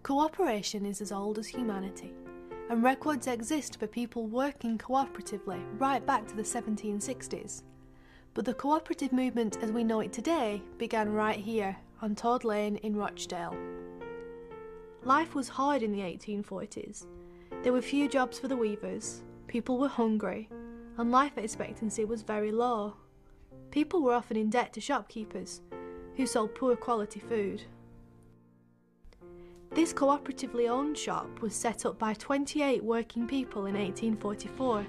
Cooperation is as old as humanity, and records exist for people working cooperatively right back to the 1760s. But the cooperative movement as we know it today began right here on Todd Lane in Rochdale. Life was hard in the 1840s. There were few jobs for the weavers, people were hungry, and life expectancy was very low. People were often in debt to shopkeepers, who sold poor quality food. This cooperatively owned shop was set up by 28 working people in 1844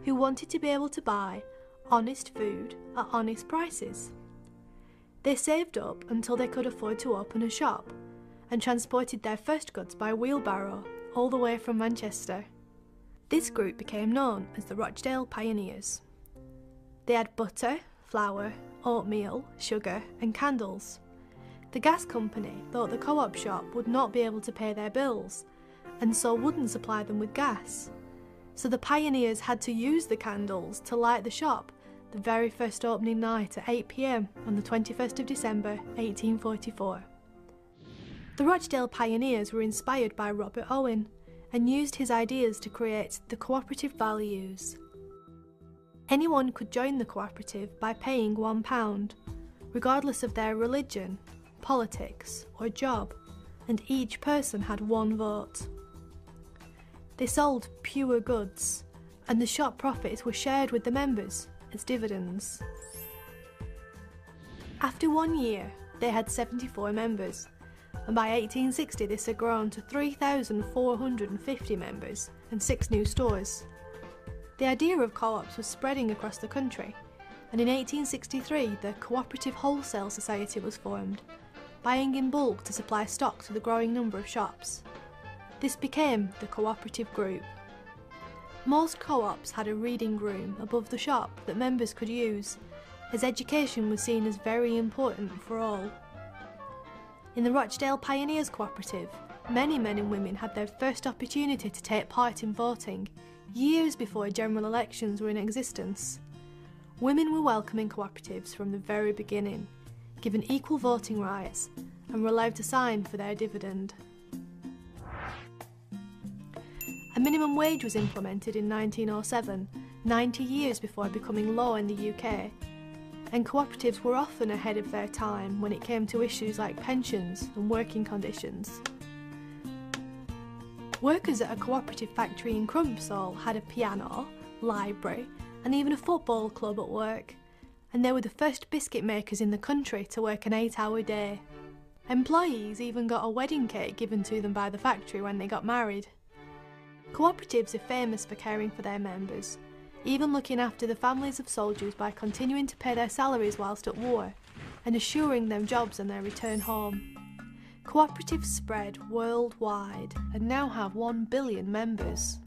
who wanted to be able to buy honest food at honest prices. They saved up until they could afford to open a shop and transported their first goods by wheelbarrow all the way from Manchester. This group became known as the Rochdale Pioneers. They had butter, flour, oatmeal, sugar and candles. The gas company thought the co-op shop would not be able to pay their bills and so wouldn't supply them with gas. So the pioneers had to use the candles to light the shop the very first opening night at 8 p.m. on the 21st of December 1844. The Rochdale Pioneers were inspired by Robert Owen and used his ideas to create the cooperative values. Anyone could join the cooperative by paying £1, regardless of their religion, politics or job, and each person had one vote. They sold pure goods, and the shop profits were shared with the members as dividends. After 1 year, they had 74 members, and by 1860 this had grown to 3,450 members and 6 new stores. The idea of co-ops was spreading across the country, and in 1863 the Cooperative Wholesale Society was formed, buying in bulk to supply stock to the growing number of shops. This became the cooperative group. Most co-ops had a reading room above the shop that members could use, as education was seen as very important for all. In the Rochdale Pioneers Cooperative, many men and women had their first opportunity to take part in voting, years before general elections were in existence. Women were welcome in cooperatives from the very beginning, given equal voting rights, and were allowed to sign for their dividend. A minimum wage was implemented in 1907, 90 years before becoming law in the UK, and cooperatives were often ahead of their time when it came to issues like pensions and working conditions. Workers at a cooperative factory in Crumpsall had a piano, library, and even a football club at work, and they were the first biscuit makers in the country to work an 8-hour day. Employees even got a wedding cake given to them by the factory when they got married. Cooperatives are famous for caring for their members, even looking after the families of soldiers by continuing to pay their salaries whilst at war, and assuring them jobs on their return home. Cooperatives spread worldwide and now have 1 billion members.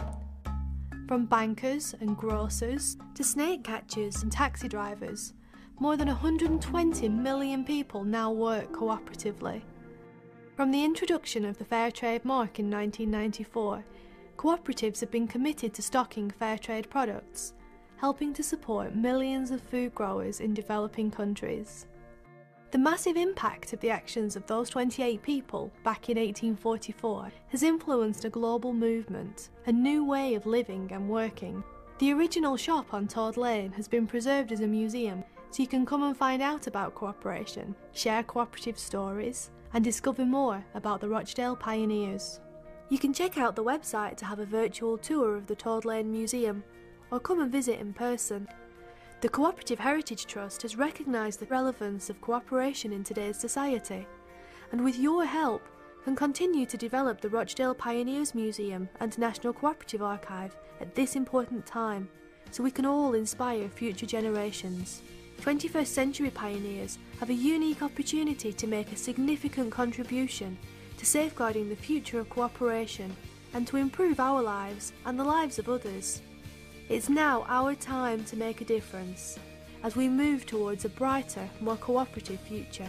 From bankers and grocers to snake catchers and taxi drivers, more than 120 million people now work cooperatively. From the introduction of the Fair Trade Mark in 1994, cooperatives have been committed to stocking fair trade products, helping to support millions of food growers in developing countries. The massive impact of the actions of those 28 people back in 1844 has influenced a global movement, a new way of living and working. The original shop on Todd Lane has been preserved as a museum, so you can come and find out about cooperation, share cooperative stories, and discover more about the Rochdale Pioneers. You can check out the website to have a virtual tour of the Todd Lane Museum, or come and visit in person. The Cooperative Heritage Trust has recognised the relevance of cooperation in today's society, and with your help can continue to develop the Rochdale Pioneers Museum and National Cooperative Archive at this important time, so we can all inspire future generations. 21st century pioneers have a unique opportunity to make a significant contribution to safeguarding the future of cooperation and to improve our lives and the lives of others. It's now our time to make a difference as we move towards a brighter, more cooperative future.